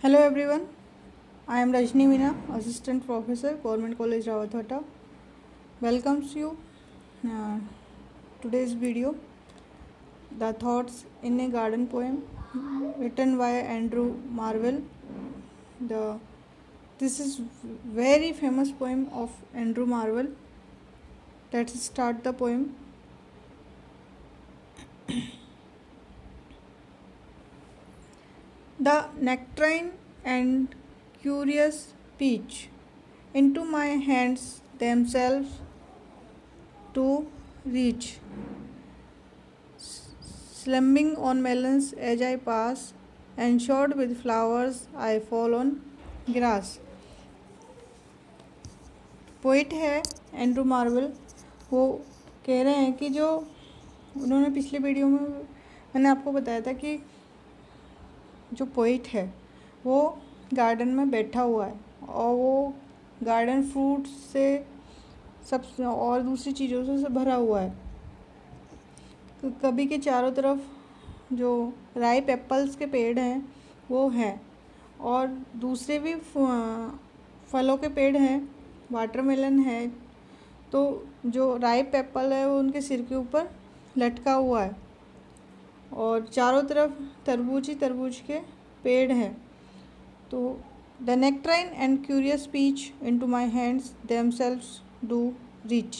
Hello everyone, I am Rajni Meena, Assistant Professor, Government College Rawathatta. Welcomes you today's video, The Thoughts in a Garden Poem, written by Andrew Marvell. This is very famous poem of Andrew Marvell. Let's start the poem. The nectarine and curious peach into my hands themselves to reach, slumbing on melons as I pass, and shod with flowers I fall on grass. Poet है Andrew Marvel. वो कह रहे हैं कि जो उन्होंने पिछले video में मैंने आपको बताया था कि जो पोइट है वो गार्डन में बैठा हुआ है और वो गार्डन फ्रूट से सब और दूसरी चीज़ों से भरा हुआ है। कभी के चारों तरफ जो राइप एप्पल्स के पेड़ हैं वो हैं और दूसरे भी फलों के पेड़ हैं, वाटरमेलन है। तो जो राइप एप्पल है वो उनके सिर के ऊपर लटका हुआ है और चारों तरफ तरबूज ही तरबूज के पेड़ हैं। तो the nectarine and curious peach into my hands themselves do reach.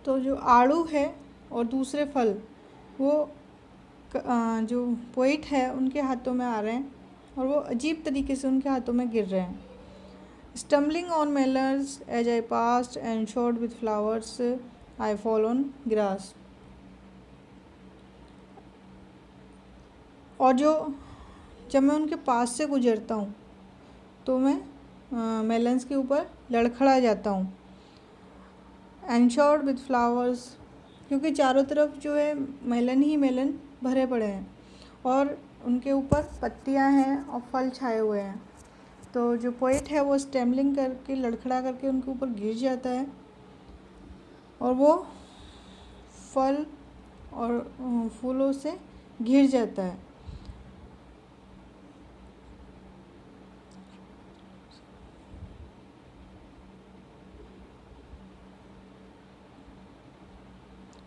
तो जो आड़ू है और दूसरे फल वो जो पोइट है उनके हाथों में आ रहे हैं और वो अजीब तरीके से उनके हाथों में गिर रहे हैं। Stumbling on melons as I passed and shod with flowers I fall on grass. और जब मैं उनके पास से गुजरता हूँ तो मैं मेलन्स के ऊपर लड़खड़ा जाता हूँ। एनशोर्ड विथ फ्लावर्स, क्योंकि चारों तरफ जो है मेलन ही मेलन भरे पड़े हैं और उनके ऊपर पत्तियां हैं और फल छाए हुए हैं। तो जो पोइट है वो स्टेमलिंग करके लड़खड़ा करके उनके ऊपर गिर जाता है और वो फल और फूलों से घिर जाता है।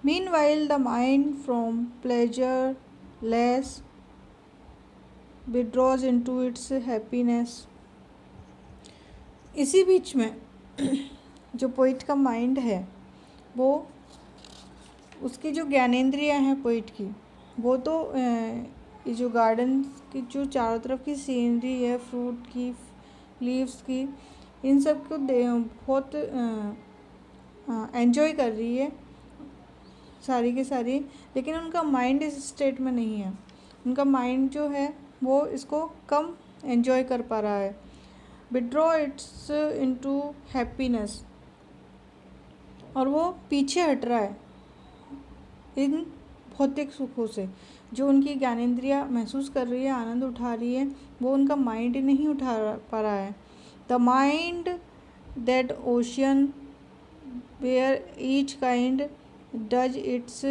Meanwhile, the mind from pleasureless withdraws into its happiness. इसी बीच में जो पोइट का माइंड है वो उसकी जो ज्ञानेंद्रियाँ हैं पोइट की वो तो ये जो गार्डन की जो चारों तरफ की सीनरी है, फ्रूट की, लीव्स की, इन सब को बहुत एंजॉय कर रही है सारी की सारी, लेकिन उनका माइंड इस स्टेट में नहीं है। उनका माइंड जो है वो इसको कम एंजॉय कर पा रहा है। विड्रॉ इट्स इनटू हैप्पीनेस, और वो पीछे हट रहा है इन भौतिक सुखों से। जो उनकी ज्ञानेंद्रियाँ महसूस कर रही है, आनंद उठा रही है, वो उनका माइंड नहीं उठा पा रहा है। The mind that ocean where each kind does its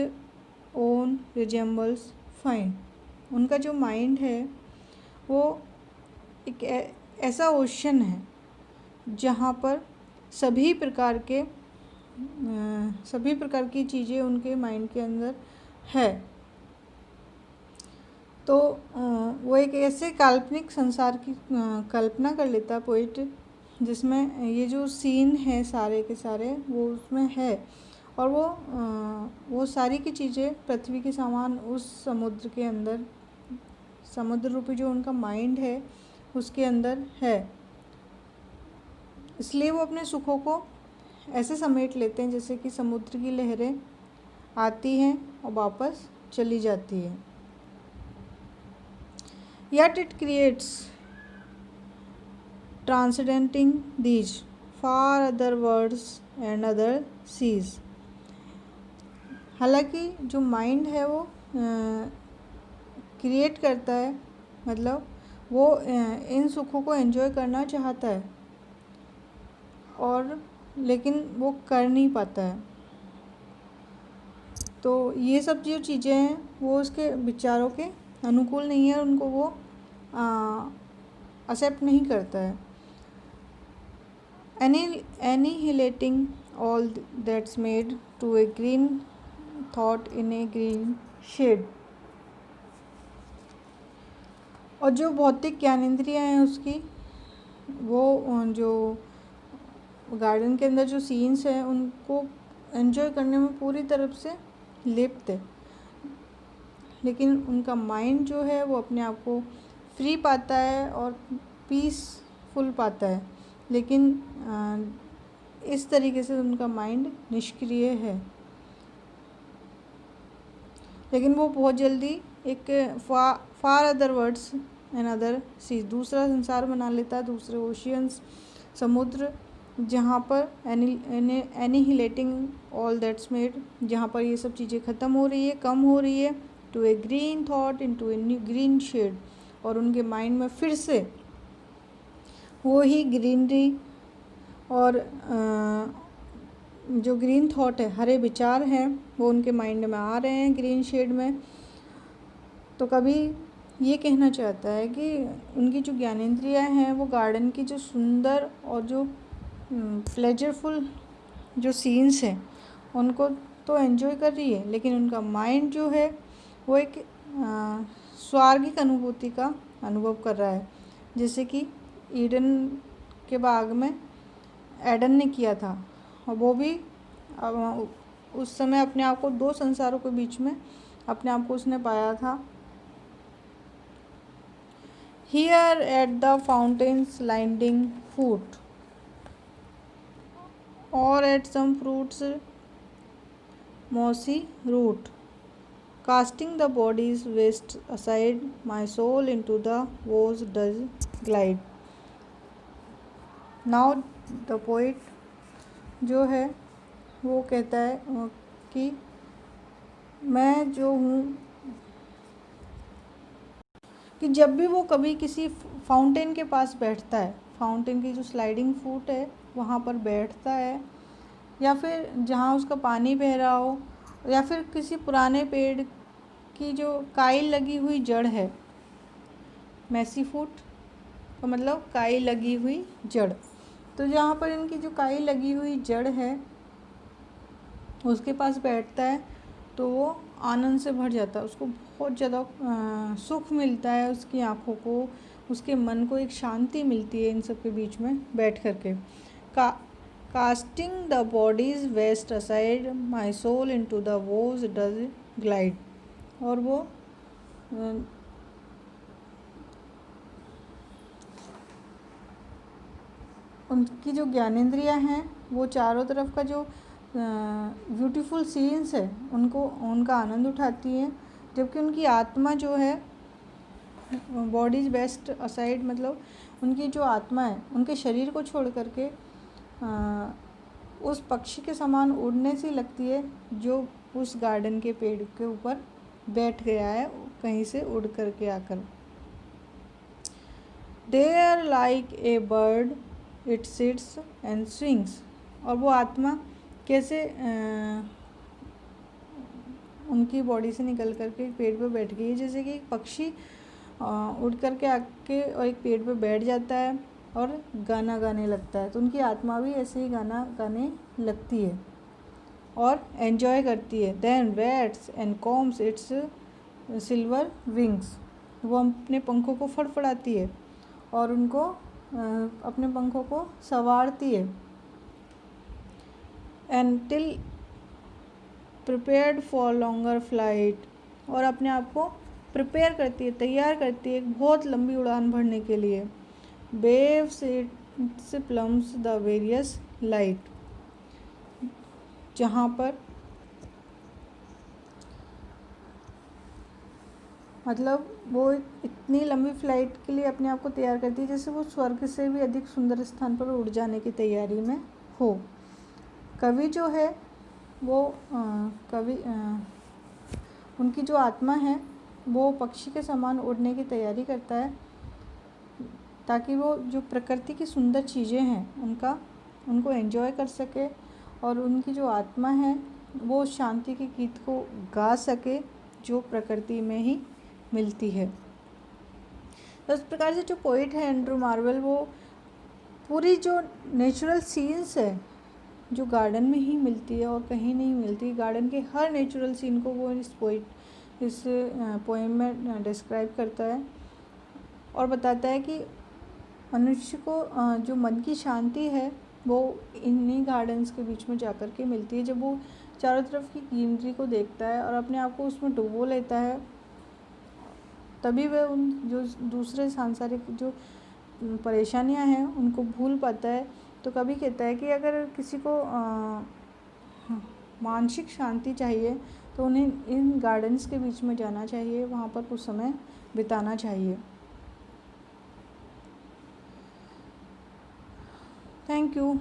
own resembles find. उनका जो माइंड है वो एक ऐसा ओशन है जहाँ पर सभी प्रकार की चीज़ें उनके माइंड के अंदर है। तो वो एक ऐसे काल्पनिक संसार की कल्पना कर लेता है पोइट जिसमें ये जो सीन है सारे के सारे वो उसमें है और वो सारी की चीज़ें पृथ्वी के समान उस समुद्र के अंदर, समुद्र रूपी जो उनका माइंड है उसके अंदर है। इसलिए वो अपने सुखों को ऐसे समेट लेते हैं जैसे कि समुद्र की लहरें आती हैं और वापस चली जाती है। Yet it creates transcendenting these far other worlds and other seas. हालांकि जो माइंड है वो क्रिएट करता है, मतलब वो इन सुखों को एंजॉय करना चाहता है और लेकिन वो कर नहीं पाता है। तो ये सब जो चीज़ें हैं वो उसके विचारों के अनुकूल नहीं है, उनको वो एक्सेप्ट नहीं करता है। Annihilating all that's made to a green thought in a green shade। और जो भौतिक ज्ञानेंद्रियाँ हैं उसकी, वो जो गार्डन के अंदर जो सीन्स हैं उनको एंजॉय करने में पूरी तरफ से लिप्त है, लेकिन उनका माइंड जो है वो अपने आप को फ्री पाता है और पीसफुल पाता है, लेकिन इस तरीके से उनका माइंड निष्क्रिय है। लेकिन वो बहुत जल्दी एक फार अदर वर्ड्स एंड अदर सी, दूसरा संसार बना लेता है, दूसरे ओशियंस, समुद्र, जहाँ पर एनिहिलेटिंग ऑल दैट्स मेड, जहाँ पर ये सब चीज़ें ख़त्म हो रही है, कम हो रही है, to a green thought in to a new green shade, और उनके माइंड में फिर से वो ही ग्रीनरी और जो ग्रीन थॉट है, हरे विचार हैं, वो उनके माइंड में आ रहे हैं ग्रीन शेड में। तो कभी ये कहना चाहता है कि उनकी जो ज्ञानेंद्रियाँ हैं वो गार्डन की जो सुंदर और जो प्लेजरफुल जो सीन्स हैं उनको तो एंजॉय कर रही है, लेकिन उनका माइंड जो है वो एक स्वर्गिक अनुभूति का अनुभव कर रहा है, जैसे कि ईडन के बाग में एडन ने किया था। और वो भी उस समय अपने आप को दो संसारों के बीच में अपने आप को उसने पाया था। Here at the fountain's landing foot, or at some fruit's mossy root, casting the body's waste aside, my soul into the woes does glide। Now the poet जो है वो कहता है कि मैं जो हूँ, कि जब भी वो कभी किसी फाउंटेन के पास बैठता है, फाउंटेन की जो स्लाइडिंग फूट है वहाँ पर बैठता है, या फिर जहाँ उसका पानी बह रहा हो, या फिर किसी पुराने पेड़ की जो काई लगी हुई जड़ है, मैसी फूट का मतलब काई लगी हुई जड़, तो जहाँ पर इनकी जो काई लगी हुई जड़ है उसके पास बैठता है तो वो आनंद से भर जाता है, उसको बहुत ज़्यादा सुख मिलता है, उसकी आँखों को, उसके मन को एक शांति मिलती है इन सब के बीच में बैठ कर के। Casting the bodies vest aside, my soul into the boughs does glide. और वो उनकी जो ज्ञानेंद्रियाँ हैं वो चारों तरफ का जो ब्यूटीफुल सीन्स है उनका आनंद उठाती हैं, जबकि उनकी आत्मा जो है बॉडीज बेस्ट असाइड, मतलब उनकी जो आत्मा है उनके शरीर को छोड़ करके उस पक्षी के समान उड़ने सी लगती है जो उस गार्डन के पेड़ के ऊपर बैठ गया है कहीं से उड़ करके आकर। There like a bird it sits and swings. और वो आत्मा कैसे उनकी बॉडी से निकल करके एक पेड़ पे बैठ गई है, जैसे कि एक पक्षी उड़ करके आके और एक पेड़ पे बैठ जाता है और गाना गाने लगता है, तो उनकी आत्मा भी ऐसे ही गाना गाने लगती है और एंजॉय करती है। Then whets and combs its silver wings. वो अपने पंखों को फड़फड़ाती है और उनको अपने पंखों को संवारती है। And till prepared for longer flight. और अपने आप को प्रिपेयर करती है, तैयार करती है एक बहुत लंबी उड़ान भरने के लिए। Waves it's plums the various light. जहाँ पर मतलब वो इतनी लंबी फ्लाइट के लिए अपने आप को तैयार करती है जैसे वो स्वर्ग से भी अधिक सुंदर स्थान पर उड़ जाने की तैयारी में हो। कवि जो है वो उनकी जो आत्मा है वो पक्षी के समान उड़ने की तैयारी करता है ताकि वो जो प्रकृति की सुंदर चीज़ें हैं उनको एंजॉय कर सके और उनकी जो आत्मा है वो शांति के गीत को गा सके जो प्रकृति में ही मिलती है। तो इस प्रकार से जो पोइट है एंड्रू मार्वेल, वो पूरी जो नेचुरल सीन्स है जो गार्डन में ही मिलती है और कहीं नहीं मिलती, गार्डन के हर नेचुरल सीन को वो इस पोएम में डिस्क्राइब करता है और बताता है कि मनुष्य को जो मन की शांति है वो इन्हीं गार्डन्स के बीच में जाकर के मिलती है। जब वो चारों तरफ की ग्रीनरी को देखता है और अपने आप को उसमें डुबो लेता है, तभी वह उन जो दूसरे सांसारिक जो परेशानियां हैं उनको भूल पाता है। तो कभी कहता है कि अगर किसी को मानसिक शांति चाहिए तो उन्हें इन गार्डन्स के बीच में जाना चाहिए, वहाँ पर कुछ समय बिताना चाहिए। Thank you.